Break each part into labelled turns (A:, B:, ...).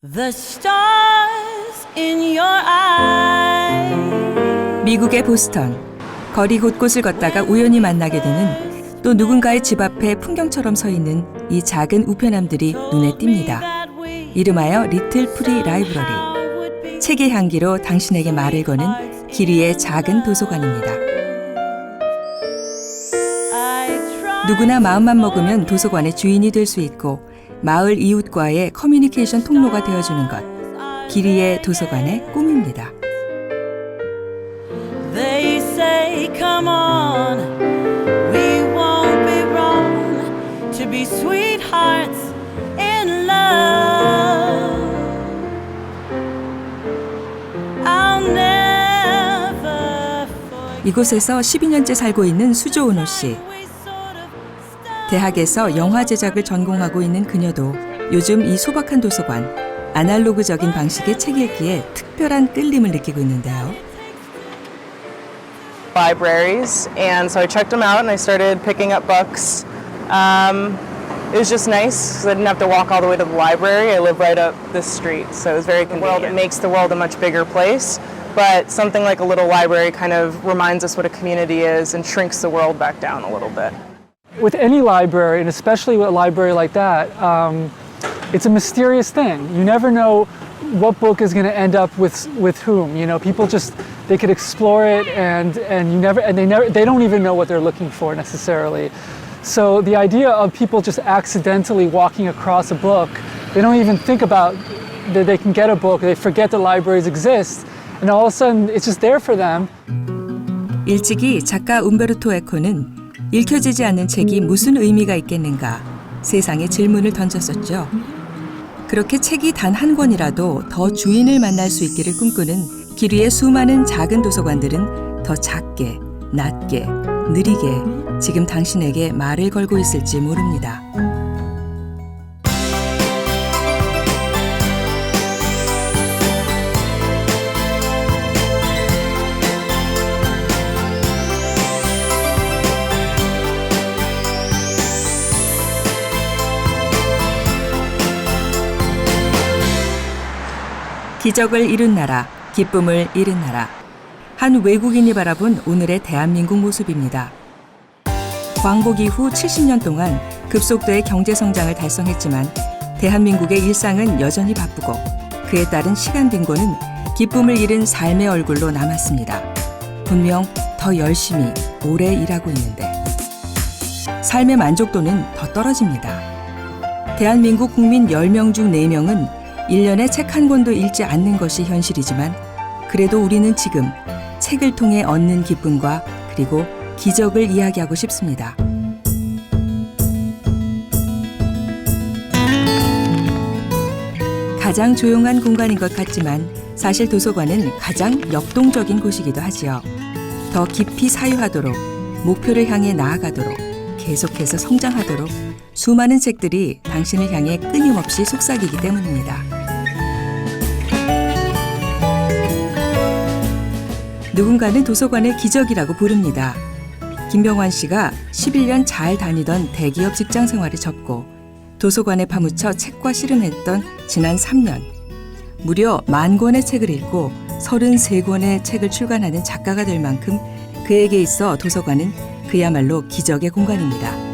A: The stars in your eyes.
B: 미국의 보스턴. 거리 곳곳을 걷다가 우연히 만나게 되는 또 누군가의 집 앞에 풍경처럼 서 있는 이 작은 우편함들이 눈에 띕니다. 이름하여 리틀 프리 라이브러리. 책의 향기로 당신에게 말을 거는 길이의 작은 도서관입니다. 누구나 마음만 먹으면 도서관의 주인이 될 수 있고 마을 이웃과의 커뮤니케이션 통로가 되어주는 것. 길이의 도서관의 꿈입니다.
A: They say, come on, we won't be wrong to be sweethearts in love. I'll never forget.
B: 이곳에서 12년째 살고 있는 수조은호 씨. 대학에서 영화 제작을 전공하고 있는 그녀도 요즘 이 소박한 도서관, 아날로그적인 방식의 책 읽기에 특별한 끌림을 느끼고 있는데요.
C: Libraries, and so I checked them out and I started picking up books. It was just nice because I didn't have to walk all the way to the library. I live right up this street, so it was very convenient. It makes the world a much bigger place, but something like a little library kind of reminds us what a community is and shrinks the world back down a little bit.
D: With any library, and especially with a library like that, it's a mysterious thing. You never know what book is going to end up with whom. You know, people just they could explore it, and they don't even know what they're looking for necessarily. So the idea of people just accidentally walking across a book, they don't even think about that they can get a book. They forget the libraries exist, and all of a sudden it's just there for them.
B: 일찍이 작가 움베르토 에코는 읽혀지지 않는 책이 무슨 의미가 있겠는가 세상에 질문을 던졌었죠. 그렇게 책이 단 한 권이라도 더 주인을 만날 수 있기를 꿈꾸는 길 위의 수많은 작은 도서관들은 더 작게, 낮게, 느리게 지금 당신에게 말을 걸고 있을지 모릅니다. 기적을 이룬 나라, 기쁨을 잃은 나라. 한 외국인이 바라본 오늘의 대한민국 모습입니다. 광복 이후 70년 동안 급속도의 경제 성장을 달성했지만 대한민국의 일상은 여전히 바쁘고 그에 따른 시간 빈곤은 기쁨을 잃은 삶의 얼굴로 남았습니다. 분명 더 열심히 오래 일하고 있는데 삶의 만족도는 더 떨어집니다. 대한민국 국민 10명 중 4명은 1년에 책 한 권도 읽지 않는 것이 현실이지만 그래도 우리는 지금 책을 통해 얻는 기쁨과 그리고 기적을 이야기하고 싶습니다. 가장 조용한 공간인 것 같지만 사실 도서관은 가장 역동적인 곳이기도 하지요. 더 깊이 사유하도록, 목표를 향해 나아가도록, 계속해서 성장하도록 수많은 책들이 당신을 향해 끊임없이 속삭이기 때문입니다. 누군가는 도서관을 기적이라고 부릅니다. 김병환 씨가 11년 잘 다니던 대기업 직장 생활을 접고 도서관에 파묻혀 책과 씨름했던 지난 3년. 무려 10,000권의 책을 읽고 33권의 책을 출간하는 작가가 될 만큼 그에게 있어 도서관은 그야말로 기적의 공간입니다.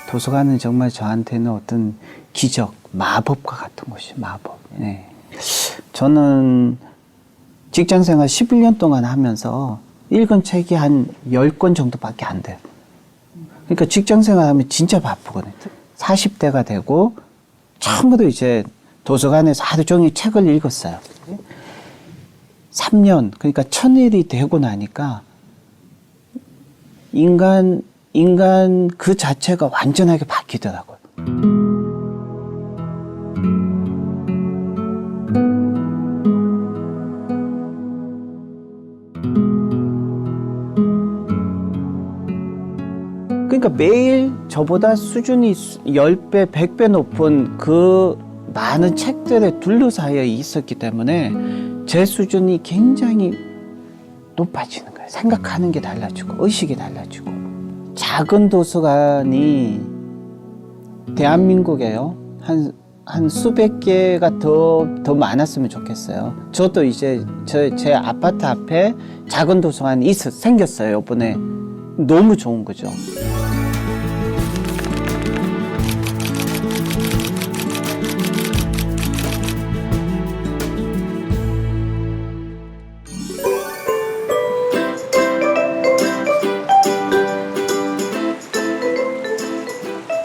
E: 도서관은 정말 저한테는 어떤 기적, 마법과 같은 곳이에요. 마법. 네. 저는 직장생활 11년 동안 하면서 읽은 책이 한 10권 정도밖에 안 돼요. 그러니까 직장생활 하면 진짜 바쁘거든요. 40대가 되고 처음으로 이제 도서관에서 하루 종일 책을 읽었어요. 3년, 그러니까 1000일이 되고 나니까 인간 그 자체가 완전하게 바뀌더라고요. 그러니까 매일 저보다 수준이 10배, 100배 높은 그 많은 책들에 둘러싸여 있었기 때문에 제 수준이 굉장히 높아지는 거예요. 생각하는 게 달라지고 의식이 달라지고. 작은 도서관이 대한민국에요. 한 수백 개가 더 많았으면 좋겠어요. 저도 이제 제 아파트 앞에 작은 도서관이 생겼어요. 이번에 너무 좋은 거죠.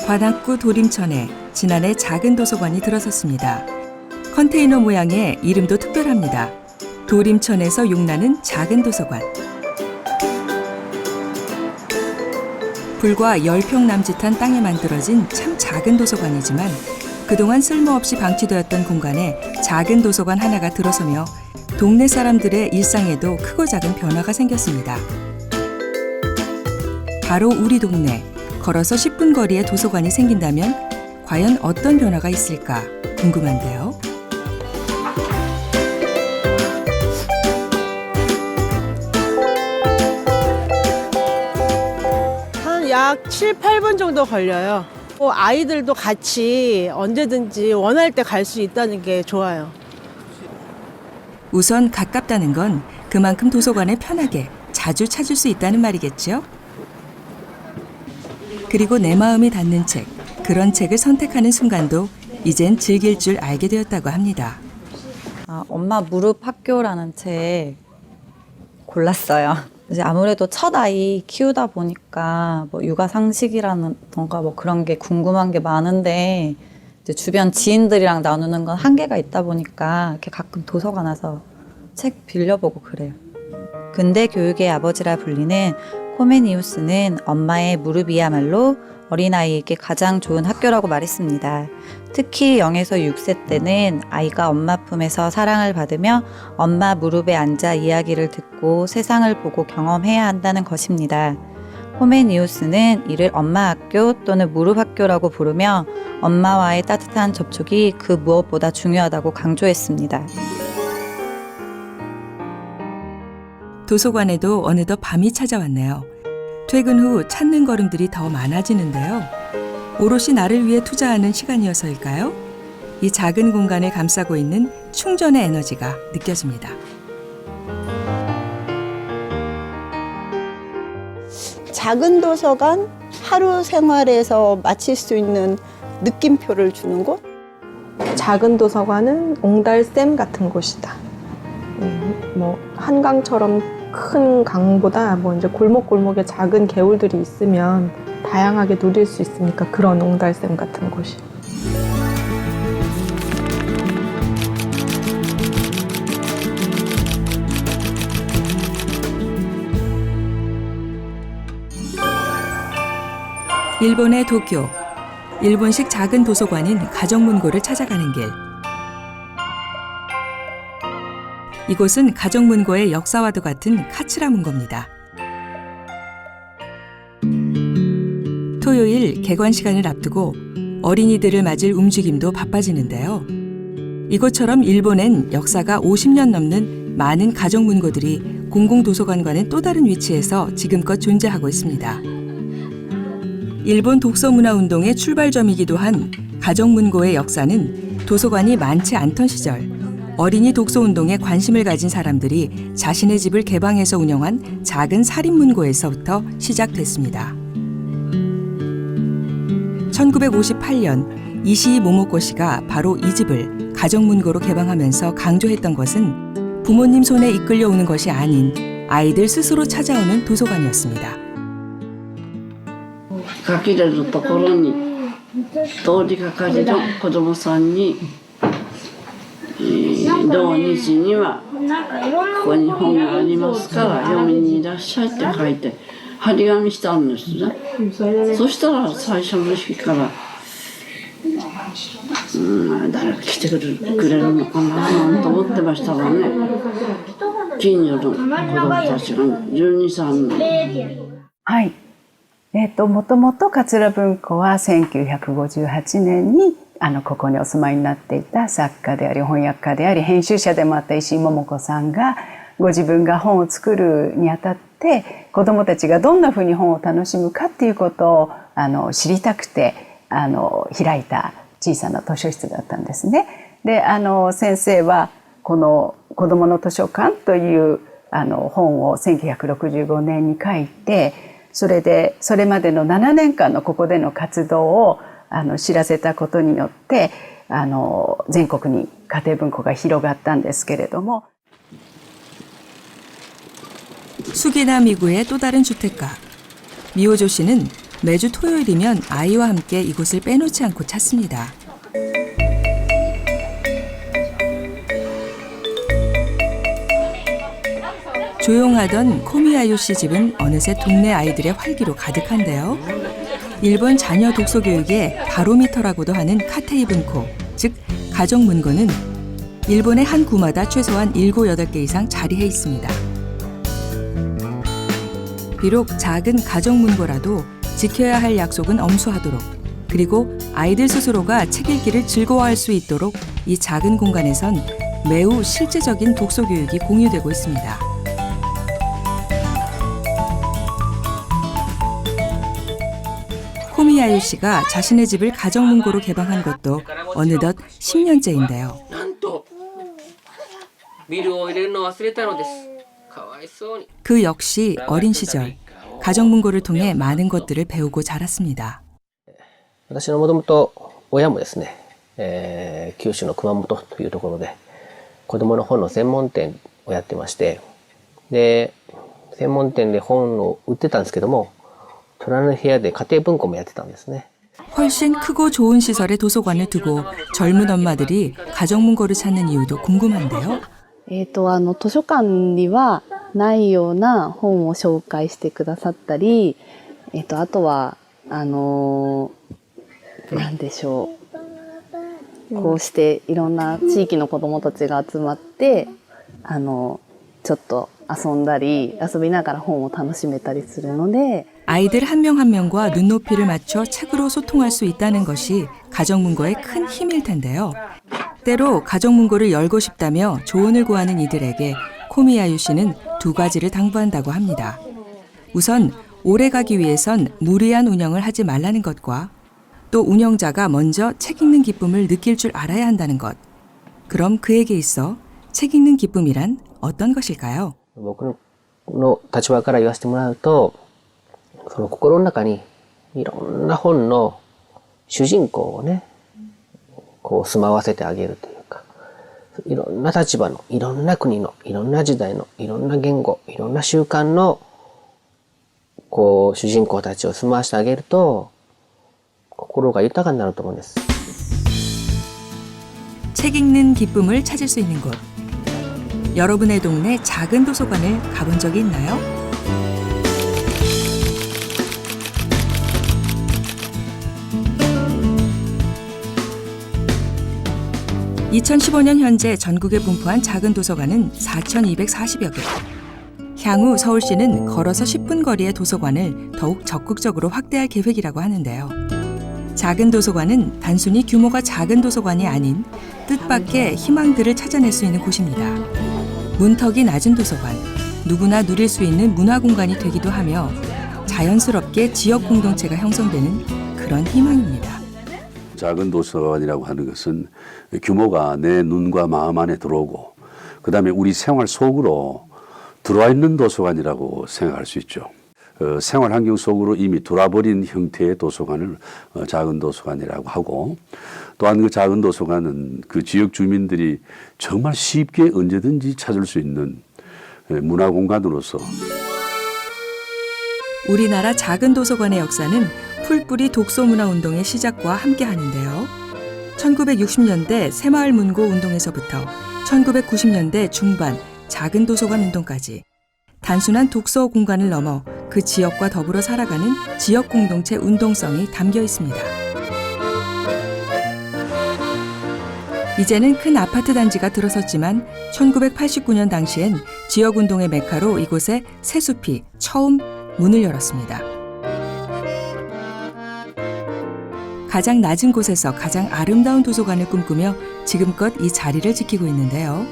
B: 관악구 도림천에 지난해 작은 도서관이 들어섰습니다. 컨테이너 모양의 이름도 특별합니다. 도림천에서 용나는 작은 도서관. 불과 10평 남짓한 땅에 만들어진 참 작은 도서관이지만 그동안 쓸모없이 방치되었던 공간에 작은 도서관 하나가 들어서며 동네 사람들의 일상에도 크고 작은 변화가 생겼습니다. 바로 우리 동네, 걸어서 10분 거리에 도서관이 생긴다면 과연 어떤 변화가 있을까 궁금한데요.
F: 한 약 7, 8분 정도 걸려요. 아이들도 같이 언제든지 원할 때 갈 수 있다는 게 좋아요.
B: 우선 가깝다는 건 그만큼 도서관에 편하게 자주 찾을 수 있다는 말이겠죠. 그리고 내 마음이 닿는 책, 그런 책을 선택하는 순간도 이젠 즐길 줄 알게 되었다고 합니다.
G: 엄마 무릎 학교라는 책 골랐어요. 이제 아무래도 첫 아이 키우다 보니까 뭐 육아 상식이라던가 뭐 그런 게 궁금한 게 많은데 이제 주변 지인들이랑 나누는 건 한계가 있다 보니까 이렇게 가끔 도서관 와서 책 빌려보고 그래요. 근대 교육의 아버지라 불리는 코메니우스는 엄마의 무릎이야말로 어린아이에게 가장 좋은 학교라고 말했습니다. 특히 0에서 6세 때는 아이가 엄마 품에서 사랑을 받으며 엄마 무릎에 앉아 이야기를 듣고 세상을 보고 경험해야 한다는 것입니다. 코메니우스는 이를 엄마 학교 또는 무릎 학교라고 부르며 엄마와의 따뜻한 접촉이 그 무엇보다 중요하다고 강조했습니다.
B: 도서관에도 어느덧 밤이 찾아왔네요. 퇴근 후 찾는 걸음들이 더 많아지는데요. 오롯이 나를 위해 투자하는 시간이어서일까요? 이 작은 공간을 감싸고 있는 충전의 에너지가 느껴집니다.
H: 작은 도서관, 하루 생활에서 마칠 수 있는 느낌표를 주는 곳?
I: 작은 도서관은 옹달샘 같은 곳이다. 뭐 한강처럼 큰 강보다 뭐 이제 골목골목에 작은 개울들이 있으면 다양하게 누릴 수 있으니까 그런 옹달샘 같은 곳이.
B: 일본의 도쿄, 일본식 작은 도서관인 가정문고를 찾아가는 길. 이곳은 가정문고의 역사와도 같은 카츠라 문고입니다. 토요일 개관 시간을 앞두고 어린이들을 맞을 움직임도 바빠지는데요. 이곳처럼 일본엔 역사가 50년 넘는 많은 가정문고들이 공공도서관과는 또 다른 위치에서 지금껏 존재하고 있습니다. 일본 독서문화운동의 출발점이기도 한 가정문고의 역사는 도서관이 많지 않던 시절 어린이 독서운동에 관심을 가진 사람들이 자신의 집을 개방해서 운영한 작은 사립문고에서부터 시작됐습니다. 1958년 이시이 모모코 씨가 바로 이 집을 가정문고로 개방하면서 강조했던 것은 부모님 손에 이끌려 오는 것이 아닌 아이들 스스로 찾아오는 도서관이었습니다.
J: 書き入れるところに通りかかりの子どもさんに土日にはここに本がありますから読みにいらっしゃいって書いて張り紙してあるんですね。そしたら最初の日から誰が来てくれるのかなと思ってましたらね、近所の子供たちが12、3人。
K: はい。もともと桂文庫は1958年にここにお住まいになっていた作家であり翻訳家であり編集者でもあった石井桃子さんがご自分が本を作るにあたって子どもたちがどんなふうに本を楽しむかっていうことを知りたくて開いた小さな図書室だったんですね。で先生はこの「子どもの図書館」という本を1965年に書いてそれまでの7年間のここでの活動を知らせたことによって全国に家庭文庫が広がったんですけれども
B: 수기나 미구의 또 다른 주택가. 미호조 씨는 매주 토요일이면 아이와 함께 이곳을 빼놓지 않고 찾습니다. 조용하던 코미아유 씨 집은 어느새 동네 아이들의 활기로 가득한데요. 일본 자녀 독서 교육의 바로미터라고도 하는 카테이 분코, 즉 가정 문고는 일본의 한 구마다 최소한 7, 8개 이상 자리해 있습니다. 비록 작은 가정 문고라도 지켜야 할 약속은 엄수하도록 그리고 아이들 스스로가 책 읽기를 즐거워할 수 있도록 이 작은 공간에선 매우 실제적인 독서 교육이 공유되고 있습니다. 코미야유 씨가 자신의 집을 가정 문고로 개방한 것도 어느덧 10년째인데요. 그 역시 어린 시절 가정 문고를 통해 많은 것들을 배우고 자랐습니다.
L: 私のもともと親もですね、九州の熊本というところで子供の本の専門店をやってまして、で専門店で本を売ってたんですけども、隣の部屋で家庭文庫もやってたんですね。
B: 훨씬 크고 좋은 시설의 도서관을 두고 젊은 엄마들이 가정 문고를 찾는 이유도 궁금한데요.
M: 図書館にはないような本を紹介してくださったり、あとはなんでしょう、こうしていろんな地域の子どもたちが集まってちょっと遊んだり遊びながら本を楽しめたりするので
B: 아이들 한 명 한 명과 눈높이를 맞춰 책으로 소통할 수 있다는 것이 가정문고의 큰 힘일 텐데요. 때로 가정문고를 열고 싶다며 조언을 구하는 이들에게 코미야유 씨는 2가지를 당부한다고 합니다. 우선 오래 가기 위해선 무리한 운영을 하지 말라는 것과 또 운영자가 먼저 책 읽는 기쁨을 느낄 줄 알아야 한다는 것. 그럼 그에게 있어 책 읽는 기쁨이란 어떤 것일까요?
L: 僕の立場から言わせてもらうと、その心の中にいろんな本の主人公をね、こう住まわせてあげるというか、いろんな立場の、いろんな国の、いろんな時代の、いろんな言語、いろんな習慣のこう主人公たちを住まわせてあげると、心が豊かになると思うんです。
B: 책 읽는 기쁨을 찾을 수 있는 곳. 여러분의 동네 작은 도서관을 가본 적이 있나요? (2015년) 현재 전국에 분포한 작은 도서관은 4,240여 개. 향후 서울시는 걸어서 10분 거리의 도서관을 더욱 적극적으로 확대할 계획이라고 하는데요. 작은 도서관은 단순히 규모가 작은 도서관이 아닌 뜻밖의 희망들을 찾아낼 수 있는 곳입니다. 문턱이 낮은 도서관, 누구나 누릴 수 있는 문화 공간이 되기도 하며 자연스럽게 지역 공동체가 형성되는 그런 희망입니다.
N: 작은 도서관이라고 하는 것은 규모가 내 눈과 마음 안에 들어오고 그다음에 우리 생활 속으로 들어와 있는 도서관이라고 생각할 수 있죠. 생활 환경 속으로 이미 들어와버린 형태의 도서관을 작은 도서관이라고 하고 또한 그 작은 도서관은 그 지역 주민들이 정말 쉽게 언제든지 찾을 수 있는 문화 공간으로서
B: 우리나라 작은 도서관의 역사는 풀뿌리 독서문화운동의 시작과 함께하는데요. 1960년대 새마을 문고 운동에서부터 1990년대 중반 작은 도서관 운동까지 단순한 독서 공간을 넘어 그 지역과 더불어 살아가는 지역 공동체 운동성이 담겨 있습니다. 이제는 큰 아파트 단지가 들어섰지만 1989년 당시엔 지역 운동의 메카로 이곳에 새숲이 처음 문을 열었습니다. 가장 낮은 곳에서 가장 아름다운 도서관을 꿈꾸며 지금껏 이 자리를 지키고 있는데요.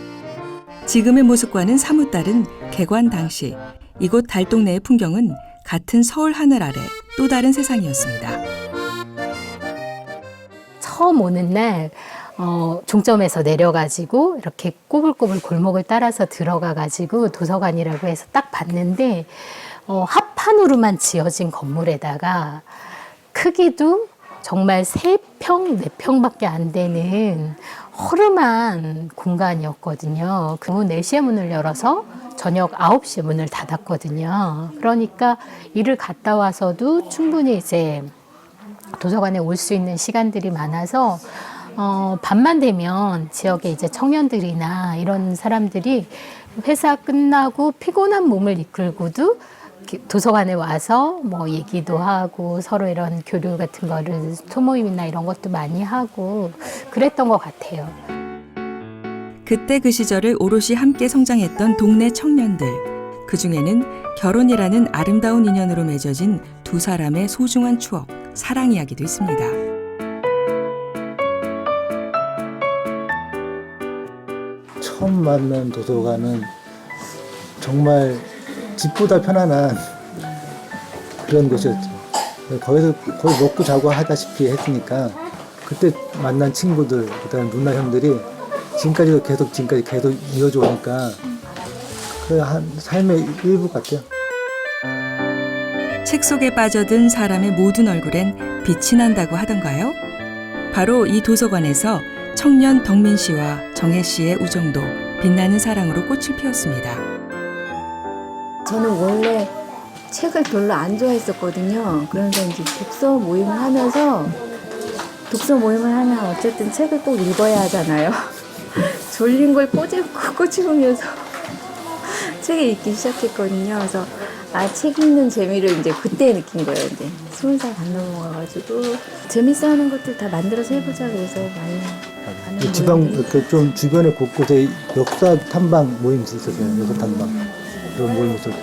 B: 지금의 모습과는 사뭇 다른 개관 당시 이곳 달동네의 풍경은 같은 서울 하늘 아래 또 다른 세상이었습니다.
O: 처음 오는 날 종점에서 내려가지고 이렇게 꼬불꼬불 골목을 따라서 들어가가지고 도서관이라고 해서 딱 봤는데 합판으로만 지어진 건물에다가 크기도 정말 3평, 4평밖에 안 되는 허름한 공간이었거든요. 그 문 4시에 문을 열어서 저녁 9시에 문을 닫았거든요. 그러니까 일을 갔다 와서도 충분히 이제 도서관에 올 수 있는 시간들이 많아서 밤만 되면 지역의 이제 청년들이나 이런 사람들이 회사 끝나고 피곤한 몸을 이끌고도 도서관에 와서 뭐 얘기도 하고 서로 이런 교류 같은 거를 소모임이나 이런 것도 많이 하고 그랬던 것 같아요.
B: 그때 그 시절을 오롯이 함께 성장했던 동네 청년들. 그중에는 결혼이라는 아름다운 인연으로 맺어진 두 사람의 소중한 추억, 사랑 이야기도 있습니다.
P: 처음 만난 도서관은 정말 집보다 편안한 그런 곳이었죠. 거기서 거의 먹고 자고 하다시피 했으니까 그때 만난 친구들, 그다음에 누나 형들이 지금까지 계속 이어져 오니까 그 한 삶의 일부 같아요.
B: 책 속에 빠져든 사람의 모든 얼굴엔 빛이 난다고 하던가요? 바로 이 도서관에서 청년 덕민 씨와 정혜 씨의 우정도 빛나는 사랑으로 꽃을 피웠습니다.
Q: 저는 원래 책을 별로 안 좋아했었거든요. 그러면서 이제 독서 모임을 하면 어쨌든 책을 꼭 읽어야 하잖아요. 졸린 걸 꼬집으면서 책을 읽기 시작했거든요. 그래서 책 읽는 재미를 이제 그때 느낀 거예요. 이제 20살 반 넘어가가지고 재밌어 하는 것들 다 만들어서 해보자 그래서 많이
P: 지방 이렇게 좀 주변에 곳곳에 역사 탐방 모임이 있었어요. 역사 탐방 그런 모임이 있었고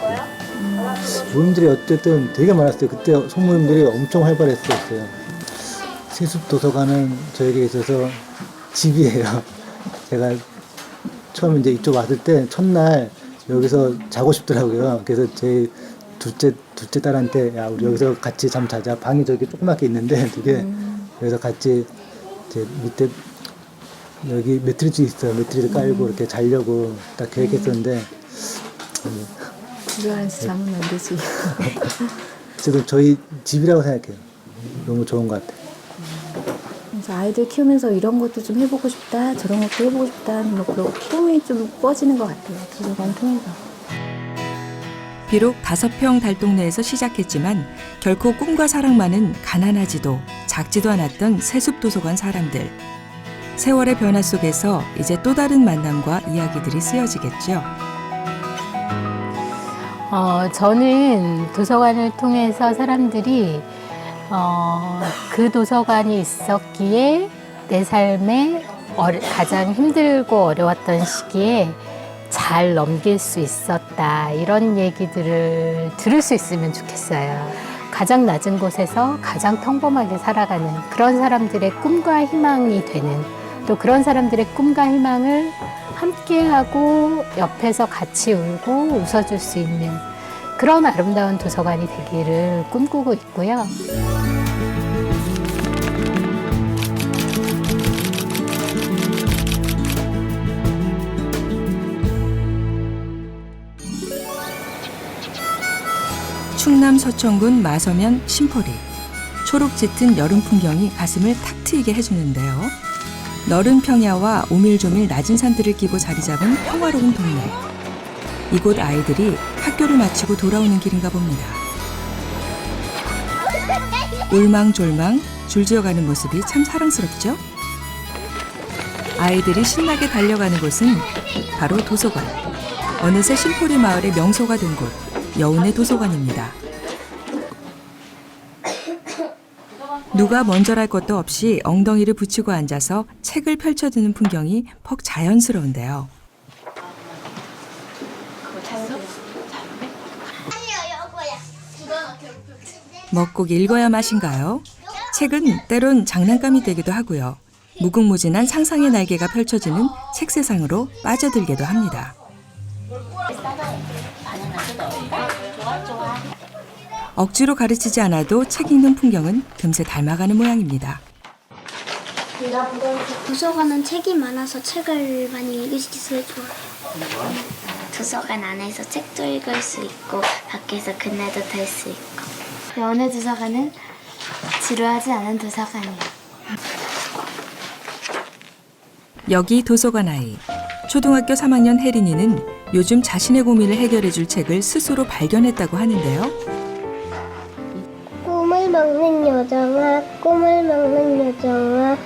P: 모임들이 어쨌든 되게 많았어요. 그때 소모임들이 엄청 활발했었어요. 세습 도서관은 저에게 있어서 집이에요. 제가 처음 이제 이쪽 왔을 때 첫날 여기서 자고 싶더라고요. 그래서 제 둘째 딸한테 야 우리 여기서 같이 잠 자자. 방이 저기 조그맣게 있는데 되게 여기서 같이 제 밑에 여기 매트리스 있어요. 매트리스 깔고 이렇게 자려고 딱 계획했었는데
Q: 그 안에서 자면 안 되지.
P: 지금 저희 집이라고 생각해요. 너무 좋은 것 같아요.
Q: 그래서 아이들 키우면서 이런 것도 좀 해보고 싶다, 저런 것도 해보고 싶다 하는 뭐 그런 꿈이 좀 꿔지는 것 같아요. 도서관 통해서.
B: 비록 5평 달동네에서 시작했지만 결코 꿈과 사랑만은 가난하지도 작지도 않았던 세습도서관 사람들. 세월의 변화 속에서 이제 또 다른 만남과 이야기들이 쓰여지겠죠.
O: 저는 도서관을 통해서 사람들이 그 도서관이 있었기에 내 삶에 가장 힘들고 어려웠던 시기에 잘 넘길 수 있었다. 이런 얘기들을 들을 수 있으면 좋겠어요. 가장 낮은 곳에서 가장 평범하게 살아가는 그런 사람들의 꿈과 희망이 되는 또 그런 사람들의 꿈과 희망을 함께하고 옆에서 같이 울고 웃어줄 수 있는 그런 아름다운 도서관이 되기를 꿈꾸고 있고요.
B: 충남 서천군 마서면 신포리. 초록 짙은 여름 풍경이 가슴을 탁 트이게 해주는데요. 너른 평야와 오밀조밀 낮은 산들을 끼고 자리 잡은 평화로운 동네. 이곳 아이들이 학교를 마치고 돌아오는 길인가 봅니다. 울망졸망 줄지어가는 모습이 참 사랑스럽죠? 아이들이 신나게 달려가는 곳은 바로 도서관. 어느새 신포리 마을의 명소가 된 곳, 여운의 도서관입니다. 누가 먼저랄 것도 없이 엉덩이를 붙이고 앉아서 책을 펼쳐드는 풍경이 퍽 자연스러운데요. 먹고 읽어야 맛인가요? 책은 때론 장난감이 되기도 하고요. 무궁무진한 상상의 날개가 펼쳐지는 책 세상으로 빠져들게도 합니다. 억지로 가르치지 않아도 책 읽는 풍경은 금세 닮아가는 모양입니다.
R: 도서관은 책이 많아서 책을 많이 읽을 수 있어서 좋아요. 도서관 안에서 책도 읽을 수 있고 밖에서 그네도 탈 수 있고. 연애 도서관은 지루하지 않은 도서관이에요.
B: 여기 도서관 아이. 초등학교 3학년 혜린이는 요즘 자신의 고민을 해결해줄 책을 스스로 발견했다고 하는데요.
R: 꿈을 먹는 여정아, 꿈을 먹는 여정아,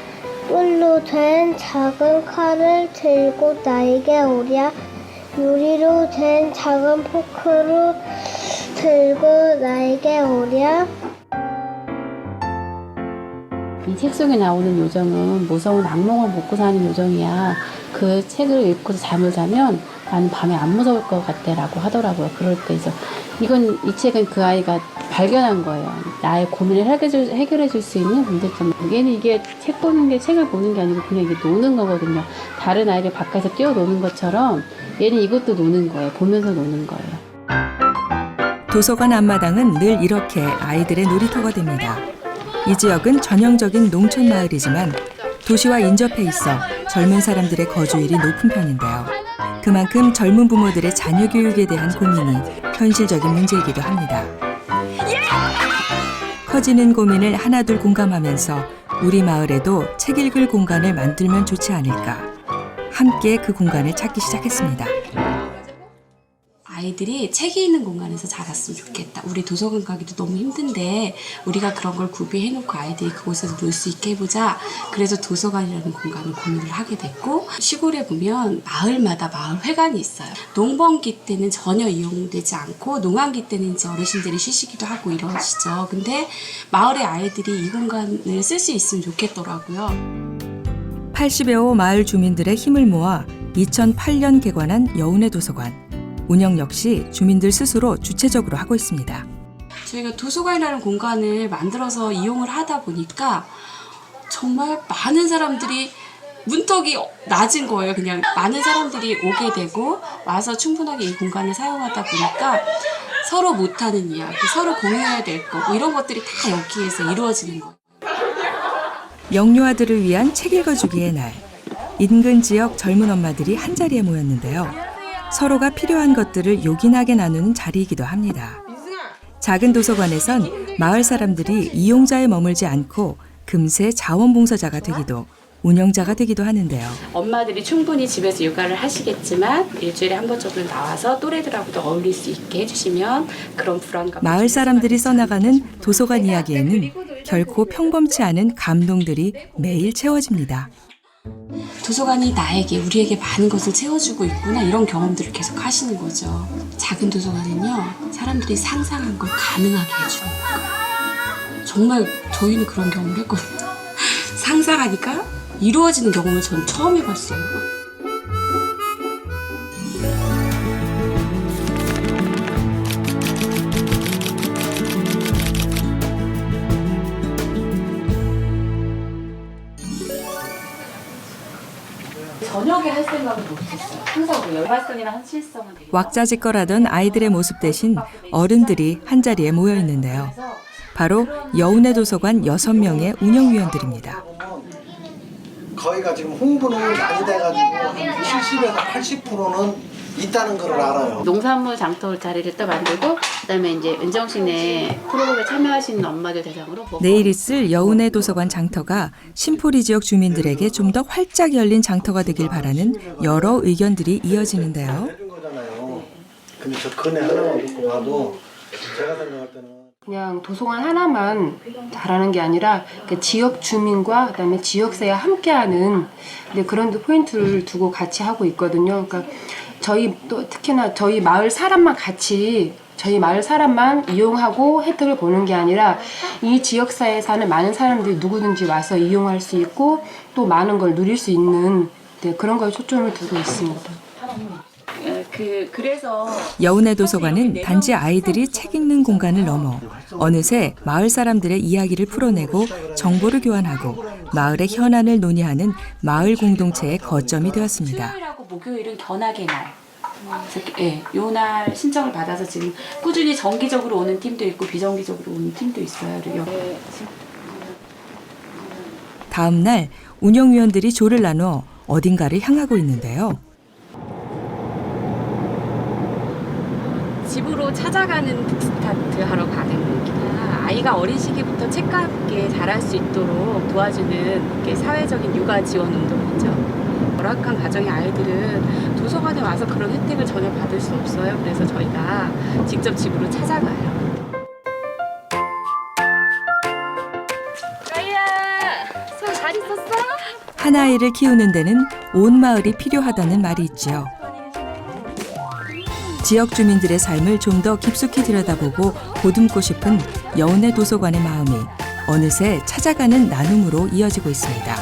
R: 꿀로 된 작은 칼을 들고 나에게 오랴. 유리로 된 작은 포크로 들고 나에게 오랴.
S: 이 책 속에 나오는 요정은 무서운 악몽을 먹고 사는 요정이야. 그 책을 읽고서 잠을 자면 나는 밤에 안 무서울 것 같아 라고 하더라고요. 그럴 때 이 책은 그 아이가 발견한 거예요. 나의 고민을 해결해 줄 수 있는 문제점. 얘는 이게 책을 보는 게 아니고 그냥 이게 노는 거거든요. 다른 아이들 바깥에서 뛰어노는 것처럼 얘는 이것도 노는 거예요. 보면서 노는 거예요.
B: 도서관 앞마당은 늘 이렇게 아이들의 놀이터가 됩니다. 이 지역은 전형적인 농촌 마을이지만 도시와 인접해 있어 젊은 사람들의 거주율이 높은 편인데요. 그만큼 젊은 부모들의 자녀 교육에 대한 고민이 현실적인 문제이기도 합니다. 커지는 고민을 하나둘 공감하면서 우리 마을에도 책 읽을 공간을 만들면 좋지 않을까. 함께 그 공간을 찾기 시작했습니다.
T: 아이들이 책이 있는 공간에서 자랐으면 좋겠다. 우리 도서관 가기도 너무 힘든데 우리가 그런 걸 구비해놓고 아이들이 그곳에서 놀 수 있게 해보자. 그래서 도서관이라는 공간을 고민을 하게 됐고, 시골에 보면 마을마다 마을 회관이 있어요. 농번기 때는 전혀 이용되지 않고 농한기 때는 이제 어르신들이 쉬시기도 하고 이러시죠. 근데 마을의 아이들이 이 공간을 쓸 수 있으면 좋겠더라고요.
B: 80여 호 마을 주민들의 힘을 모아 2008년 개관한 여운의 도서관. 운영 역시 주민들 스스로 주체적으로 하고 있습니다.
T: 저희가 도서관이라는 공간을 만들어서 이용을 하다 보니까 정말 많은 사람들이 문턱이 낮은 거예요. 그냥 많은 사람들이 오게 되고 와서 충분하게 이 공간을 사용하다 보니까 서로 못하는 이야기, 서로 공유해야 될 거, 이런 것들이 다 여기에서 이루어지는 거예요.
B: 영유아들을 위한 책 읽어주기의 날. 인근 지역 젊은 엄마들이 한자리에 모였는데요. 서로가 필요한 것들을 요긴하게 나누는 자리이기도 합니다. 작은 도서관에선 마을 사람들이 이용자에 머물지 않고 금세 자원봉사자가 되기도, 운영자가 되기도 하는데요.
T: 엄마들이 충분히 집에서 육아를 하시겠지만 일주일에 한 번 정도 나와서 또래들하고도 어울릴 수 있게 해주시면 그런 불안감.
B: 마을 사람들이 써나가는 도서관 이야기에는 결코 평범치 않은 감동들이 매일 채워집니다.
T: 도서관이 나에게, 우리에게 많은 것을 채워주고 있구나, 이런 경험들을 계속 하시는 거죠. 작은 도서관은요, 사람들이 상상한 걸 가능하게 해주는 거예요. 정말 저희는 그런 경험을 했거든요. 상상하니까 이루어지는 경험을 전 처음 해봤어요. 저녁에 할 생각은 못했어요. 항상 열발성이나 한실성은 되게
B: 왁자지껄하던 아이들의 모습 대신 어른들이 한자리에 모여 있는데요. 바로 여운의 도서관 6명의 운영위원들입니다.
U: 거기가 지금 홍보는 많이 돼가지고 70에서 80%는 있다는 걸 알아요.
S: 농산물 장터 자리를 또 만들고, 그다음에 이제 은정시내 프로그램에 참여하시는 엄마들 대상으로
B: 내일 있을 여운의 도서관 장터가 신포리 지역 주민들에게 좀 더 활짝 열린 장터가 되길 바라는 여러 의견들이 이어지는데요.
U: 근데 저 근에 하나만 놓고 봐도 제가 생각할 때는
V: 그냥 도서관 하나만 잘하는 게 아니라 그 지역 주민과 그다음에 지역사회와 함께하는 그런 포인트를 두고 같이 하고 있거든요. 그러니까 저희 또 특히나 저희 마을 사람만 같이 저희 마을 사람만 이용하고 혜택을 보는 게 아니라 이 지역사회에 사는 많은 사람들이 누구든지 와서 이용할 수 있고 또 많은 걸 누릴 수 있는 그런 거에 초점을 두고 있습니다.
T: 그래서
B: 여운의 도서관은 단지 아이들이 책 읽는 공간을 넘어 어느새 마을 사람들의 이야기를 풀어내고 정보를 교환하고 마을의 현안을 논의하는 마을 공동체의 거점이 되었습니다.
A: 수요일하고 목요일은 견학의 날. 예, 요날 신청을 받아서 지금 꾸준히 정기적으로 오는 팀도 있고 비정기적으로 오는 팀도 있어요.
B: 다음 날 운영위원들이 조를 나눠 어딘가를 향하고 있는데요.
C: 집으로 찾아가는 북스타트 하러 가는 겁니다. 아이가 어린 시기부터 책과 함께 자랄 수 있도록 도와주는 게 사회적인 육아 지원 운동이죠. 열악한 가정의 아이들은 도서관에 와서 그런 혜택을 전혀 받을 수 없어요. 그래서 저희가 직접 집으로 찾아가요. 가희야, 수고 잘 있었어?
B: 한 아이를 키우는 데는 온 마을이 필요하다는 말이 있지요. 지역 주민들의 삶을 좀 더 깊숙이 들여다보고 보듬고 싶은 여운의 도서관의 마음이 어느새 찾아가는 나눔으로 이어지고 있습니다.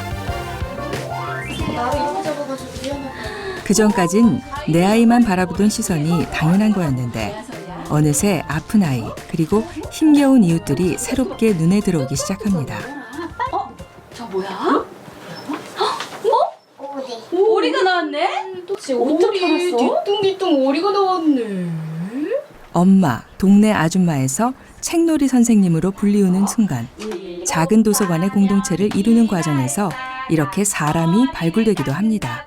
B: 그전까진 내 아이만 바라보던 시선이 당연한 거였는데 어느새 아픈 아이 그리고 힘겨운 이웃들이 새롭게 눈에 들어오기 시작합니다.
A: 저 뭐야? 오리가 나왔네? 어떻게 알았어?
C: 뒤뚱뒤뚱 오리가 나왔네.
B: 엄마, 동네 아줌마에서 책놀이 선생님으로 불리우는 순간 작은 도서관의 공동체를 이루는 과정에서 이렇게 사람이 발굴되기도 합니다.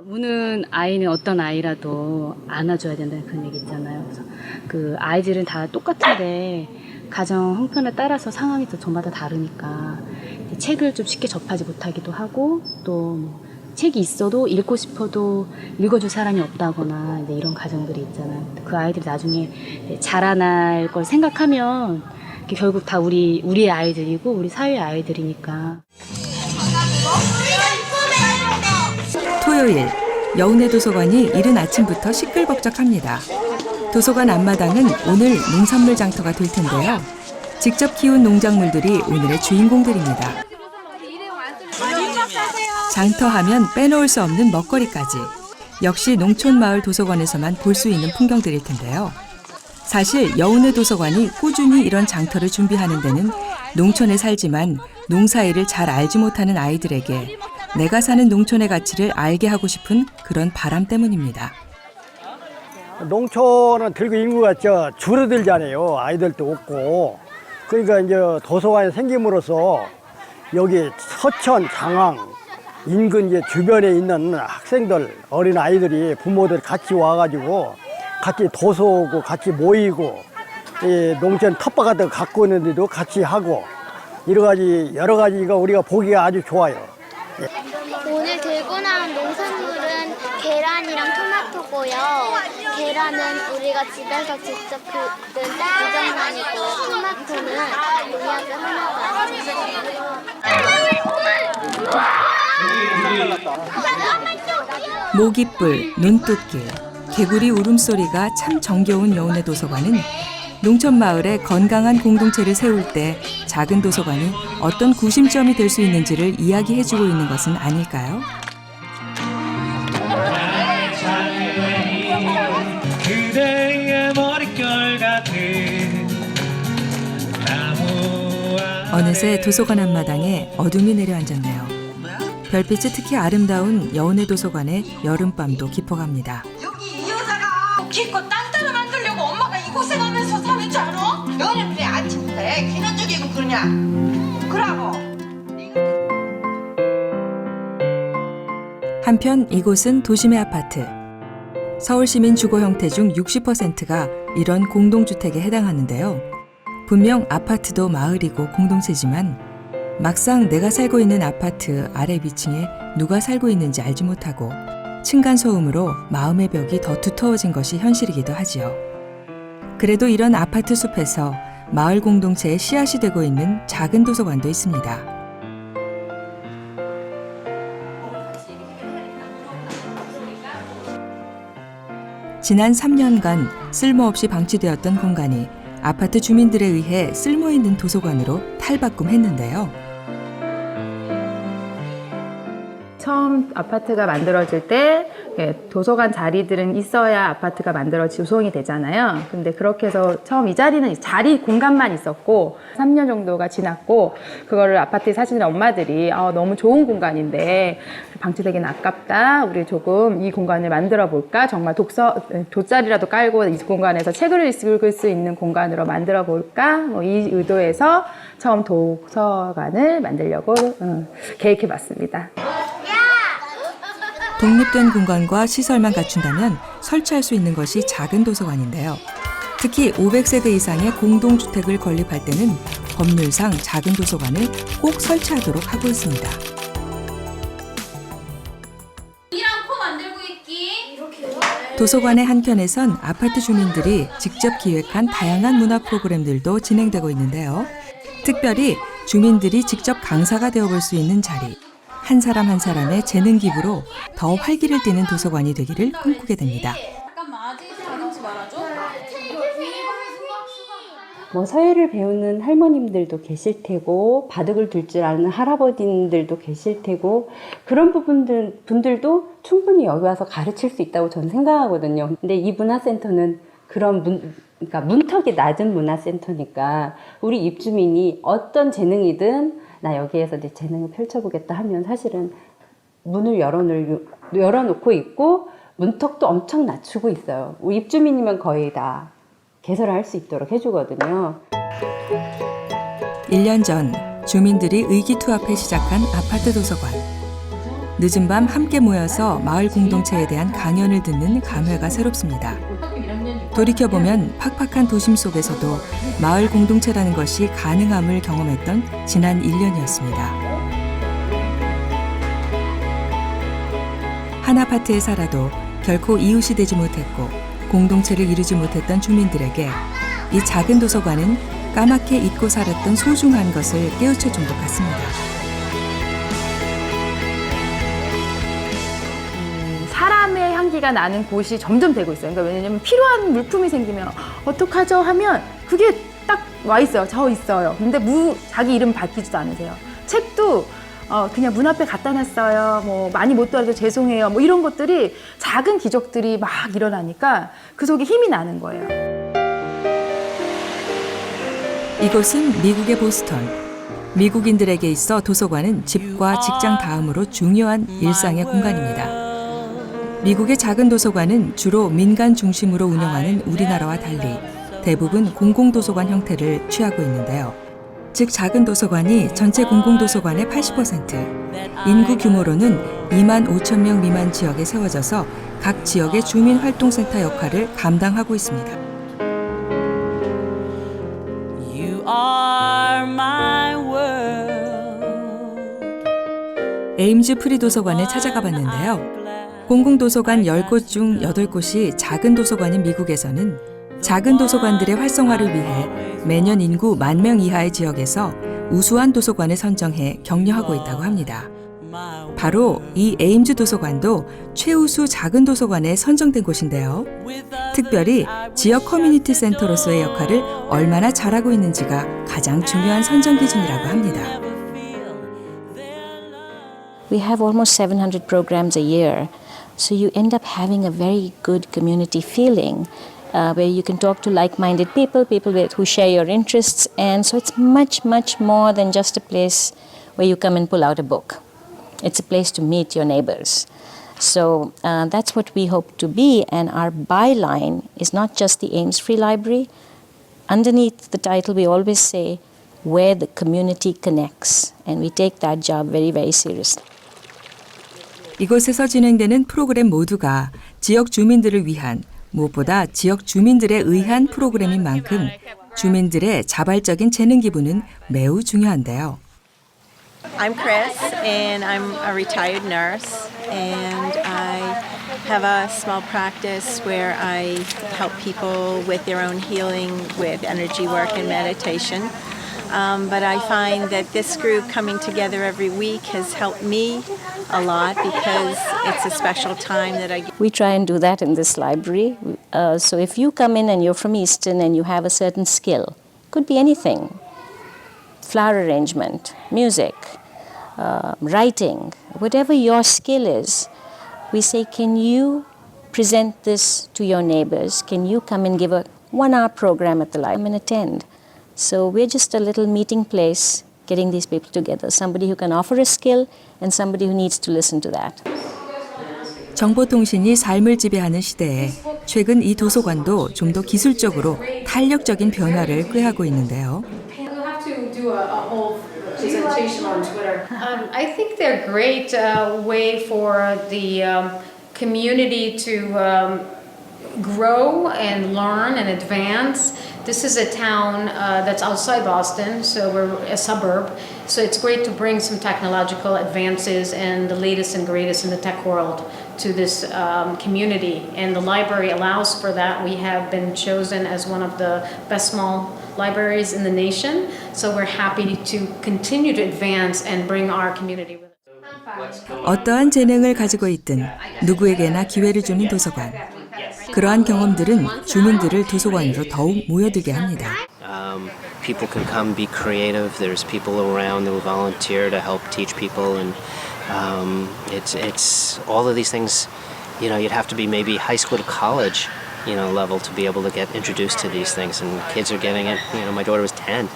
A: 우는 아이는 어떤 아이라도 안아줘야 된다는 그런 얘기 있잖아요. 그래서 그 아이들은 다 똑같은데 가정 형편에 따라서 상황이 또 저마다 다르니까 책을 좀 쉽게 접하지 못하기도 하고 또 책이 있어도 읽고 싶어도 읽어줄 사람이 없다거나 이런 가정들이 있잖아요. 그 아이들이 나중에 자라날 걸 생각하면 결국 다 우리의 아이들이고 우리 사회의 아이들이니까.
B: 토요일, 여운의 도서관이 이른 아침부터 시끌벅적합니다. 도서관 앞마당은 오늘 농산물 장터가 될 텐데요. 직접 키운 농작물들이 오늘의 주인공들입니다. 장터하면 빼놓을 수 없는 먹거리까지. 역시 농촌마을 도서관에서만 볼 수 있는 풍경들일 텐데요. 사실 여운의 도서관이 꾸준히 이런 장터를 준비하는 데는 농촌에 살지만 농사일을 잘 알지 못하는 아이들에게 내가 사는 농촌의 가치를 알게 하고 싶은 그런 바람 때문입니다.
W: 농촌은 들고 인구가 줄어들잖아요. 아이들도 없고. 그러니까 이제 도서관이 생김으로써 여기 서천, 장항, 인근 이제 주변에 있는 학생들, 어린 아이들이 부모들 같이 와가지고 같이 도서고 같이 모이고 이 농촌 텃밭 같은 거 갖고 있는데도 같이 하고 여러 가지가 우리가 보기가 아주 좋아요.
R: 오늘 들고 나온 농산물은 계란이랑 토마토고요. 계란은 우리가 집에서 직접 긋은 부정란이고 토마토는 농약을 하나도 안
B: 모깃불, 눈뚝길, 개구리 울음소리가 참 정겨운 여운의 도서관은 농촌 마을에 건강한 공동체를 세울 때 작은 도서관이 어떤 구심점이 될 수 있는지를 이야기해주고 있는 것은 아닐까요? 어느새 도서관 앞마당에 어둠이 내려앉았네요. 별빛이 특히 아름다운 여운의 도서관의 여름밤도 깊어갑니다.
X: 이 여자가 기껏 딴따라 만들려고 엄마가 이 고생하면서 사는 줄 알아? 너는 왜 아침부터 애 기는 죽이고 그러냐? 그러고
B: 한편 이곳은 도심의 아파트. 서울시민 주거 형태 중 60%가 이런 공동주택에 해당하는데요. 분명 아파트도 마을이고 공동체지만 막상 내가 살고 있는 아파트 아래 위층에 누가 살고 있는지 알지 못하고 층간소음으로 마음의 벽이 더 두터워진 것이 현실이기도 하지요. 그래도 이런 아파트 숲에서 마을 공동체의 씨앗이 되고 있는 작은 도서관도 있습니다. 지난 3년간 쓸모없이 방치되었던 공간이 아파트 주민들에 의해 쓸모있는 도서관으로 탈바꿈했는데요.
D: 처음 아파트가 만들어질 때 도서관 자리들은 있어야 아파트가 조성이 되잖아요. 근데 그렇게 해서 처음 이 자리는 자리 공간만 있었고 3년 정도가 지났고 그거를 아파트에 사시는 엄마들이 너무 좋은 공간인데 방치되기는 아깝다. 우리 조금 이 공간을 만들어 볼까? 정말 돗자리라도 깔고 이 공간에서 책을 읽을 수 있는 공간으로 만들어 볼까? 이 의도에서 처음 도서관을 만들려고 계획해 봤습니다.
B: 독립된 공간과 시설만 갖춘다면 설치할 수 있는 것이 작은 도서관인데요. 특히 500세대 이상의 공동주택을 건립할 때는 법률상 작은 도서관을 꼭 설치하도록 하고 있습니다. 도서관의 한켠에선 아파트 주민들이 직접 기획한 다양한 문화 프로그램들도 진행되고 있는데요. 특별히 주민들이 직접 강사가 되어볼 수 있는 자리, 한 사람 한 사람의 재능 기부로 더 활기를 띠는 도서관이 되기를 꿈꾸게 됩니다.
E: 뭐 서예를 배우는 할머님들도 계실 테고 바둑을 둘 줄 아는 할아버님들도 계실 테고 그런 분들도 충분히 여기 와서 가르칠 수 있다고 저는 생각하거든요. 근데 이 문화센터는 그런 그러니까 문턱이 낮은 문화센터니까 우리 입주민이 어떤 재능이든 나 여기에서 내 재능을 펼쳐보겠다 하면 사실은 문을 열어놓고 있고 문턱도 엄청 낮추고 있어요. 우리 입주민이면 거의 다 개설을 할 수 있도록 해주거든요.
B: 1년 전 주민들이 의기투합해 시작한 아파트 도서관. 늦은 밤 함께 모여서 마을 공동체에 대한 강연을 듣는 감회가 새롭습니다. 돌이켜보면 팍팍한 도심 속에서도 마을 공동체라는 것이 가능함을 경험했던 지난 1년이었습니다. 한 아파트에 살아도 결코 이웃이 되지 못했고 공동체를 이루지 못했던 주민들에게 이 작은 도서관은 까맣게 잊고 살았던 소중한 것을 깨우쳐준 것 같습니다.
D: 사람의 향기가 나는 곳이 점점 되고 있어요. 그러니까 왜냐면 필요한 물품이 생기면 어떡하죠 하면 그게 딱 와 있어요. 저 있어요. 근데 자기 이름 밝히지도 않으세요. 책도 그냥 문 앞에 갖다 놨어요. 뭐 많이 못 도와줘서 죄송해요. 뭐 이런 것들이 작은 기적들이 막 일어나니까 그 속에 힘이 나는 거예요.
B: 이곳은 미국의 보스턴. 미국인들에게 있어 도서관은 집과 직장 다음으로 중요한 일상의 공간입니다. 미국의 작은 도서관은 주로 민간 중심으로 운영하는 우리나라와 달리 대부분 공공도서관 형태를 취하고 있는데요. 즉 작은 도서관이 전체 공공도서관의 80%, 인구 규모로는 2만 5천 명 미만 지역에 세워져서 각 지역의 주민활동센터 역할을 감당하고 있습니다. 에임즈 프리도서관에 찾아가 봤는데요. 공공도서관 10곳 중 8곳이 작은 도서관인 미국에서는 작은 도서관들의 활성화를 위해 매년 인구 10,000명 이하의 지역에서 우수한 도서관을 선정해 격려하고 있다고 합니다. 바로 이 에임즈 도서관도 최우수 작은 도서관에 선정된 곳인데요. 특별히 지역 커뮤니티 센터로서의 역할을 얼마나 잘하고 있는지가 가장 중요한 선정 기준이라고 합니다.
F: We have almost 700 programs a year, so you end up having a very good community feeling where you can talk to like-minded people who share your interests, and so it's much, much more than just a place where you come and pull out a book. It's a place to meet your neighbors. So that's what we hope to be, and our byline is not just the Ames Free Library. Underneath the title, we always say, where the community connects, and we take that job very, very seriously.
B: 이곳에서 진행되는 프로그램 모두가 지역 주민들을 위한, 무엇보다 지역 주민들에 의한 프로그램인 만큼 주민들의 자발적인 재능 기부는 매우 중요한데요.
G: I'm Chris, and I'm a retired nurse, and I have a small practice where I help people with their own healing with energy work and meditation. But I find that this group coming together every week has helped me a lot because it's a special time that I get.
F: We try and do that in this library. So if you come in and you're from Easton and you have a certain skill, could be anything, flower arrangement, music, writing, whatever your skill is, we say, can you present this to your neighbors? Can you come and give a 1-hour program at the library and attend? So we're just a little meeting place, getting these people together. Somebody who can offer a skill and somebody who needs to listen to that.
B: 정보통신이 삶을 지배하는 시대에 최근 이 도서관도 좀 더 기술적으로 탄력적인 변화를 꾀하고 있는데요.
H: Presentation on Twitter. I think they're a great way for the community to grow and learn and advance. This is a town that's outside Boston, so we're a suburb. So it's great to bring some technological advances and the latest and greatest in the tech world to this community. And the library allows for that. We have been chosen as one of the best small libraries in the nation. So we're happy to continue to advance and bring our community with us.
B: 어떠한 재능을 가지고 있든 누구에게나 기회를 주는 도서관. 그러한 경험들은 주민들을 도서관으로 더욱 모여들게 합니다.
L: People can come be creative. There's people around who volunteer to help teach people, and it's all of these things. You know, you'd have to be maybe high school to college, level to be able to get introduced to these things. And kids are getting it. My daughter was 10,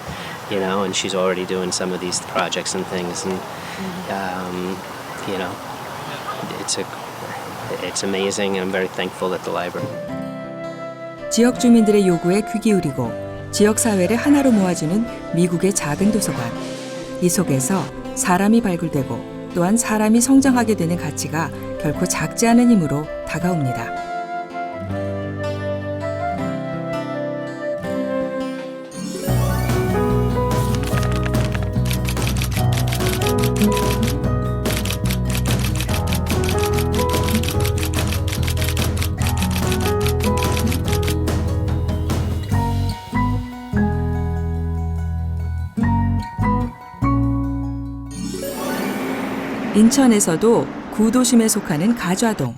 L: and she's already doing some of these projects and things. And it's amazing, and I'm very thankful at the library.
B: 지역 주민들의 요구에 귀 기울이고 지역 사회를 하나로 모아주는 미국의 작은 도서관. 이 속에서 사람이 발굴되고 또한 사람이 성장하게 되는 가치가 결코 작지 않은 힘으로 다가옵니다. 인천에서도 구도심에 속하는 가좌동.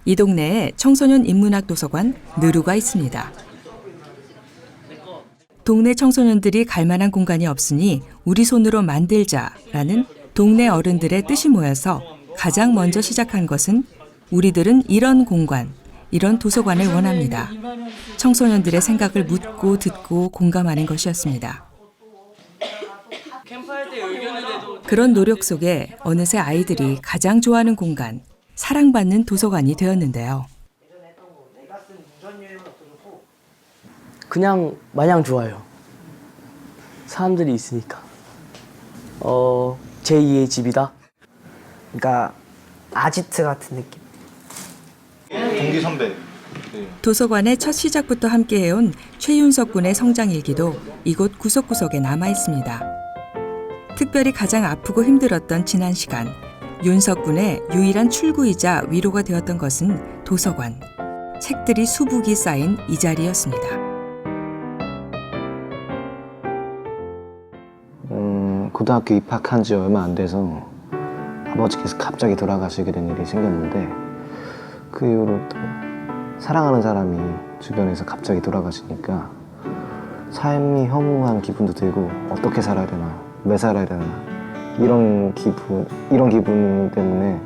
B: 이 동네에 청소년 인문학 도서관 느루가 있습니다. 동네 청소년들이 갈 만한 공간이 없으니 우리 손으로 만들자라는 동네 어른들의 뜻이 모여서 가장 먼저 시작한 것은 우리들은 이런 공간, 이런 도서관을 원합니다. 청소년들의 생각을 묻고 듣고 공감하는 것이었습니다. 그런 노력 속에 어느새 아이들이 가장 좋아하는 공간, 사랑받는 도서관이 되었는데요.
I: 그냥 마냥 좋아요. 사람들이 있으니까. 제2의 집이다. 그러니까 아지트 같은 느낌.
U: 동기 선배.
B: 도서관의 첫 시작부터 함께해온 최윤석 군의 성장일기도 이곳 구석구석에 남아 있습니다. 특별히 가장 아프고 힘들었던 지난 시간, 윤석 군의 유일한 출구이자 위로가 되었던 것은 도서관. 책들이 수북이 쌓인 이 자리였습니다.
L: 고등학교 입학한 지 얼마 안 돼서 아버지께서 갑자기 돌아가시게 된 일이 생겼는데 그 이후로 또 사랑하는 사람이 주변에서 갑자기 돌아가시니까 삶이 허무한 기분도 들고 어떻게 살아야 되나, 왜 살아야 되나 이런 기분 때문에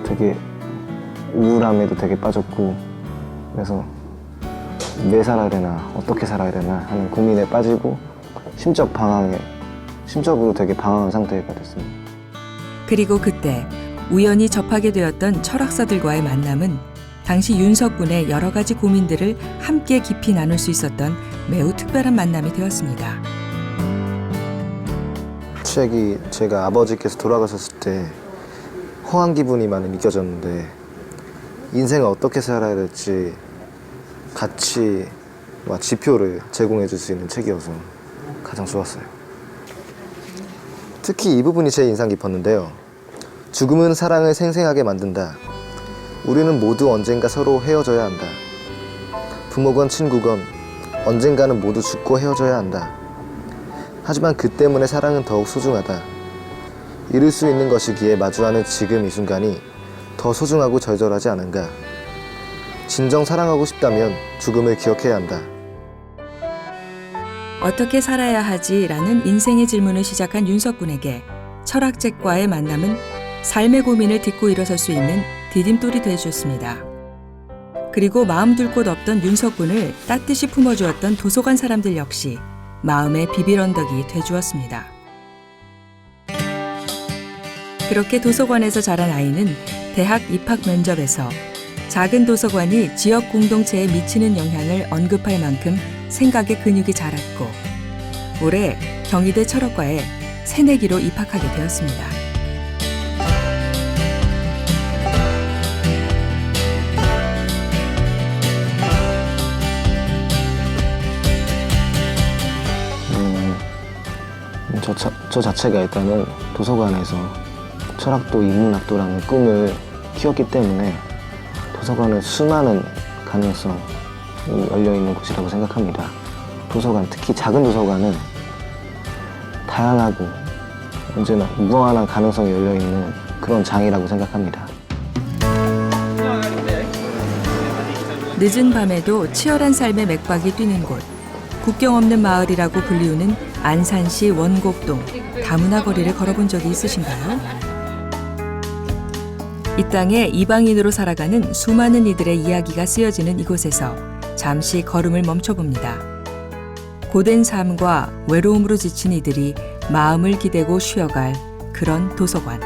L: 되게 우울함에도 되게 빠졌고 그래서 왜 살아야 되나, 어떻게 살아야 되나 하는 고민에 빠지고 심적으로 되게 방황한 상태가 됐습니다.
B: 그리고 그때 우연히 접하게 되었던 철학사들과의 만남은 당시 윤석 군의 여러 가지 고민들을 함께 깊이 나눌 수 있었던 매우 특별한 만남이 되었습니다.
J: 책이 제가 아버지께서 돌아가셨을 때 허한 기분이 많이 느껴졌는데 인생을 어떻게 살아야 될지 가치와 지표를 제공해 줄 수 있는 책이어서 가장 좋았어요. 특히 이 부분이 제일 인상 깊었는데요. 죽음은 사랑을 생생하게 만든다. 우리는 모두 언젠가 서로 헤어져야 한다. 부모건 친구건 언젠가는 모두 죽고 헤어져야 한다. 하지만 그 때문에 사랑은 더욱 소중하다. 이룰 수 있는 것이기에 마주하는 지금 이 순간이 더 소중하고 절절하지 않은가. 진정 사랑하고 싶다면 죽음을 기억해야 한다.
B: 어떻게 살아야 하지라는 인생의 질문을 시작한 윤석 군에게 철학책과의 만남은 삶의 고민을 딛고 일어설 수 있는 디딤돌이 되어주었습니다. 그리고 마음 둘 곳 없던 윤석군을 따뜻이 품어주었던 도서관 사람들 역시 마음의 비빌 언덕이 되주었습니다. 그렇게 도서관에서 자란 아이는 대학 입학 면접에서 작은 도서관이 지역 공동체에 미치는 영향을 언급할 만큼 생각의 근육이 자랐고 올해 경희대 철학과에 새내기로 입학하게 되었습니다.
J: 저 자체가 일단은 도서관에서 철학도 인문학도라는 꿈을 키웠기 때문에 도서관은 수많은 가능성이 열려있는 곳이라고 생각합니다. 도서관, 특히 작은 도서관은 다양하고 언제나 무한한 가능성이 열려있는 그런 장이라고 생각합니다.
B: 늦은 밤에도 치열한 삶의 맥박이 뛰는 곳, 국경 없는 마을이라고 불리우는 안산시 원곡동 다문화 거리를 걸어본 적이 있으신가요? 이 땅에 이방인으로 살아가는 수많은 이들의 이야기가 쓰여지는 이곳에서 잠시 걸음을 멈춰봅니다. 고된 삶과 외로움으로 지친 이들이 마음을 기대고 쉬어갈 그런 도서관.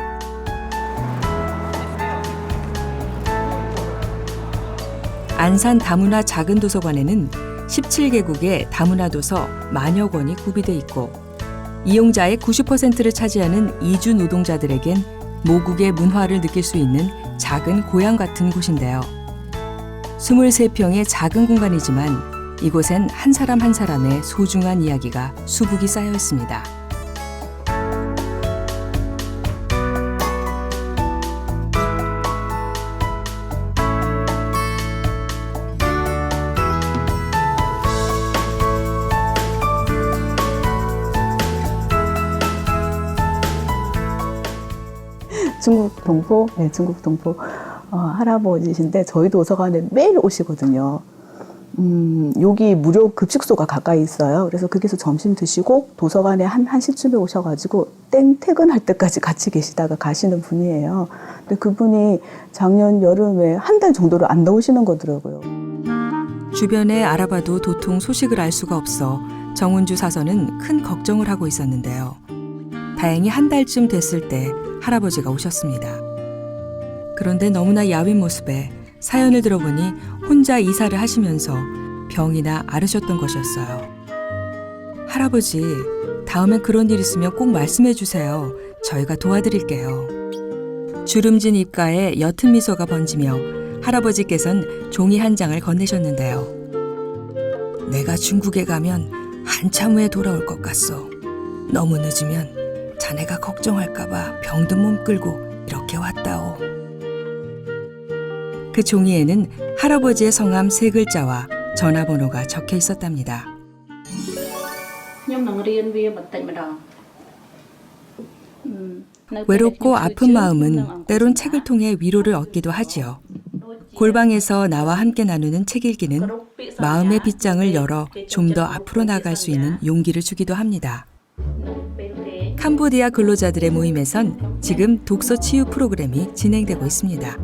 B: 안산 다문화 작은 도서관에는 17개국의 다문화 도서 만여 권이 구비돼 있고 이용자의 90%를 차지하는 이주 노동자들에겐 모국의 문화를 느낄 수 있는 작은 고향 같은 곳인데요. 23평의 작은 공간이지만 이곳엔 한 사람 한 사람의 소중한 이야기가 수북이 쌓여 있습니다.
K: 중국 동포 할아버지신데 저희 도서관에 매일 오시거든요. 여기 무료 급식소가 가까이 있어요. 그래서 거기서 점심 드시고 도서관에 한 1시쯤에 오셔가지고 퇴근할 때까지 같이 계시다가 가시는 분이에요. 근데 그분이 작년 여름에 한 달 정도를 안 나오시는 거더라고요.
B: 주변에 알아봐도 도통 소식을 알 수가 없어 정은주 사서는 큰 걱정을 하고 있었는데요. 다행히 한 달쯤 됐을 때 할아버지가 오셨습니다. 그런데 너무나 야윈 모습에 사연을 들어보니 혼자 이사를 하시면서 병이나 앓으셨던 것이었어요. 할아버지, 다음엔 그런 일 있으면 꼭 말씀해 주세요. 저희가 도와드릴게요. 주름진 입가에 옅은 미소가 번지며 할아버지께선 종이 한 장을 건네셨는데요. 내가 중국에 가면 한참 후에 돌아올 것 같소. 너무 늦으면 자네가 걱정할까봐 병든 몸 끌고 이렇게 왔다오. 그 종이에는 할아버지의 성함 3글자와 전화번호가 적혀 있었답니다. 외롭고 아픈 마음은 때론 책을 통해 위로를 얻기도 하지요. 골방에서 나와 함께 나누는 책 읽기는 마음의 빗장을 열어 좀 더 앞으로 나갈 수 있는 용기를 주기도 합니다. 캄보디아 근로자들의 모임에선 지금 독서 치유 프로그램이 진행되고 있습니다.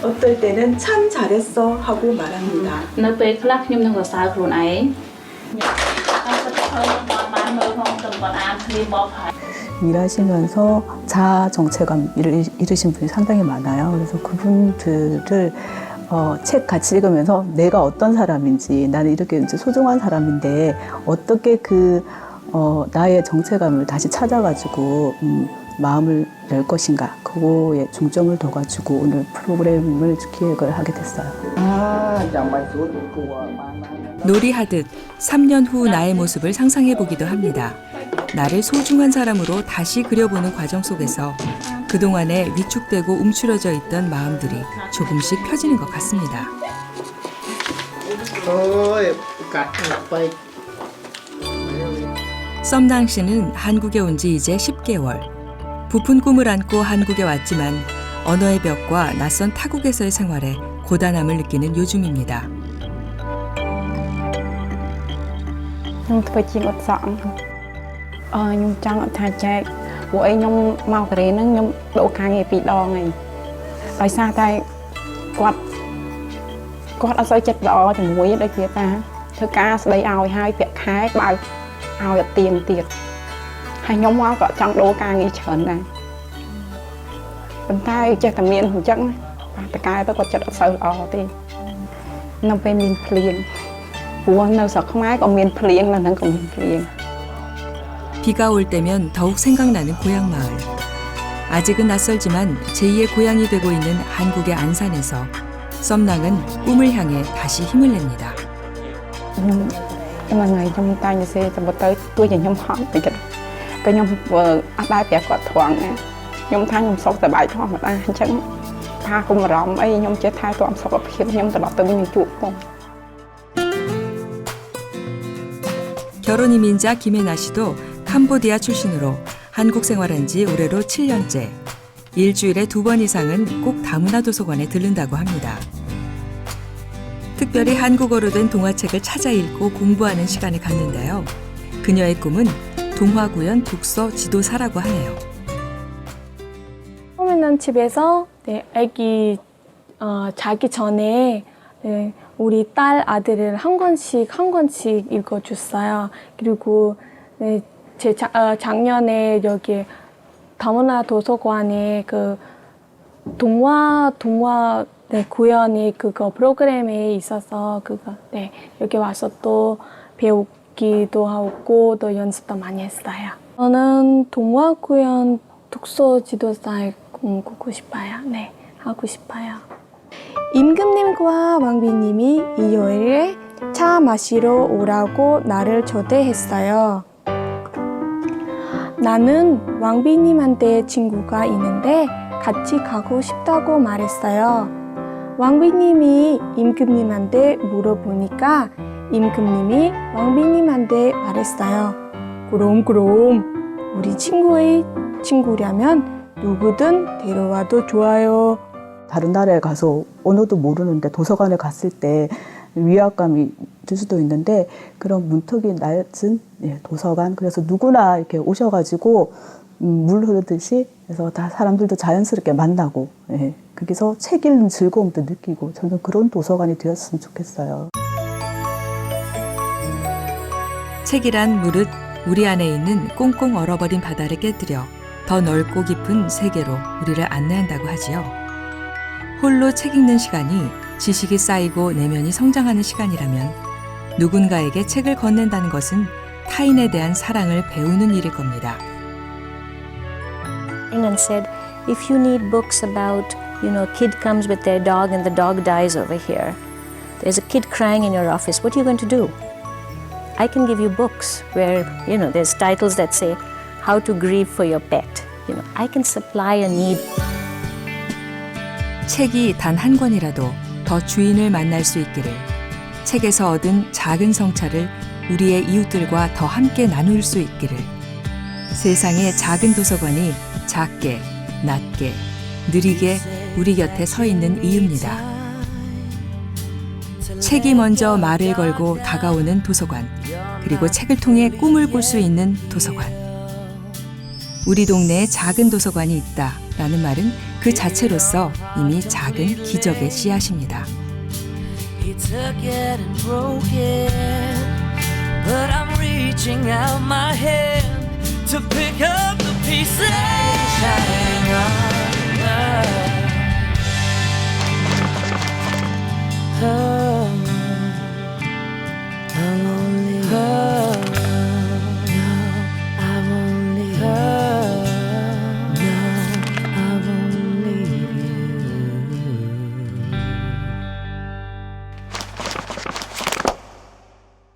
K: 어떨 때는 참 잘했어 하고 말합니다. 일하시면서 자아 정체감 잃으신 분이 상당히 많아요. 그래서 그분들을 책 같이 읽으면서 내가 어떤 사람인지, 나는 이렇게 이제 소중한 사람인데 어떻게 나의 정체감을 다시 찾아가지고 마음을 열 것인가, 그거에 중점을 둬가지고 오늘 프로그램을 기획을 하게 됐어요.
B: 놀이하듯 3년 후 나의 모습을 상상해보기도 합니다. 나를 소중한 사람으로 다시 그려보는 과정 속에서 그동안에 위축되고 움츠러져 있던 마음들이 조금씩 펴지는 것 같습니다. 썸당 씨는 한국에 온 지 이제 10개월. 부푼 꿈을 안고 한국에 왔지만 언어의 벽과 낯선 타국에서의 생활에 고단함을 느끼는 요즘입니다.
M: ខ្ញុំធ្វើជាងអត់សក់ខ្ញុំចង់ថាចែកពួកអីខ្ញុំមកកូរ៉េហ្នឹងខ្ញុំដូរការងារ2 ដងហើយដោយសារតែគាត់អត់សូវចិត្តល្អជាមួយដូចជាថាធ្វើការស្ដីឲ្យហើយប្រាក់ខែបើឲ្យអត់ទៀងទៀតហើយខ្ញុំមកក៏ចង់ដូរការងារច្រើនដែរប៉ុន្តែចេះតែមានអញ្ចឹងតកែទៅគាត់ចិត្តអត់សូវល្អទេនៅពេលមានភ្លៀងព្រោះនៅស្រុកខ្មែរក៏មានភ្លៀងឡើងហ្នឹងក៏មានភ្លៀង
B: 비가 올 때면 더욱 생각나는 고향 마을. 아직은 낯설지만 제2의 고향이 되고 있는 한국의 안산에서 썸낭은 꿈을 향해 다시 힘을 냅니다.
M: មួយថ្ងៃខ្ញុំតែងទៅសេទៅទៅទោះជាខ្ញុំហត់តិចក៏ខ្ញុំអត់ដែរប្រាប់គាត់ត្រង់ណាខ្ញុំថាខ្ញុំសុខសប្បាយធម្មតាអញ្ចឹងថាគុំអារម្មណ៍អីខ្ញុំចេះថែទាំសុខភាពខ្ញុំត្រឡប់ទៅវិញជួបផង
B: 결혼 이민자 김혜나 씨도 캄보디아 출신으로 한국 생활한 지 올해로 7년째. 일주일에 2번 이상은 꼭 다문화 도서관에 들른다고 합니다. 특별히 한국어로 된 동화책을 찾아 읽고 공부하는 시간을 갖는데요. 그녀의 꿈은 동화구연 독서 지도사라고 하네요.
N: 처음에는 집에서 아기 자기 전에 우리 딸 아들을 한 권씩 읽어줬어요. 그리고 제 작년에 여기 다문화 도서관에 그 동화 구연이 그거 프로그램에 있어서 그거 여기 와서 또 배우기도 하고 또 연습도 많이 했어요. 저는 동화 구연 독서 지도사에 꿈꾸고 싶어요. 네, 하고 싶어요. 임금님과 왕비님이 일요일에 차 마시러 오라고 나를 초대했어요. 나는 왕비님한테 친구가 있는데 같이 가고 싶다고 말했어요. 왕비님이 임금님한테 물어보니까 임금님이 왕비님한테 말했어요. 그럼 우리 친구의 친구라면 누구든 데려와도 좋아요.
K: 다른 나라에 가서 언어도 모르는데 도서관에 갔을 때 위압감이 들 수도 있는데 그런 문턱이 낮은 도서관 그래서 누구나 이렇게 오셔가지고 물 흐르듯이 해서 다 사람들도 자연스럽게 만나고 거기서 책 읽는 즐거움도 느끼고 저는 그런 도서관이 되었으면 좋겠어요.
B: 책이란 무릇 우리 안에 있는 꽁꽁 얼어버린 바다를 깨뜨려 더 넓고 깊은 세계로 우리를 안내한다고 하지요. 홀로 책 읽는 시간이 지식이 쌓이고 내면이 성장하는 시간이라면 누군가에게 책을 건넨다는 것은 타인에 대한 사랑을 배우는 일일 겁니다.
F: England said, if you need books about, a kid comes with their dog and the dog dies over here. There's a kid crying in your office. What are you going to do? I can give you books where, there's titles that say, how to grieve for your pet. I can supply a need.
B: 책이 단 한 권이라도 더 주인을 만날 수 있기를, 책에서 얻은 작은 성찰을 우리의 이웃들과 더 함께 나눌 수 있기를, 세상의 작은 도서관이 작게, 낮게, 느리게 우리 곁에 서 있는 이유입니다. 책이 먼저 말을 걸고 다가오는 도서관, 그리고 책을 통해 꿈을 꿀 수 있는 도서관. 우리 동네에 작은 도서관이 있다라는 말은 그 자체로서 이미 작은 기적의 씨앗입니다.
P: Oh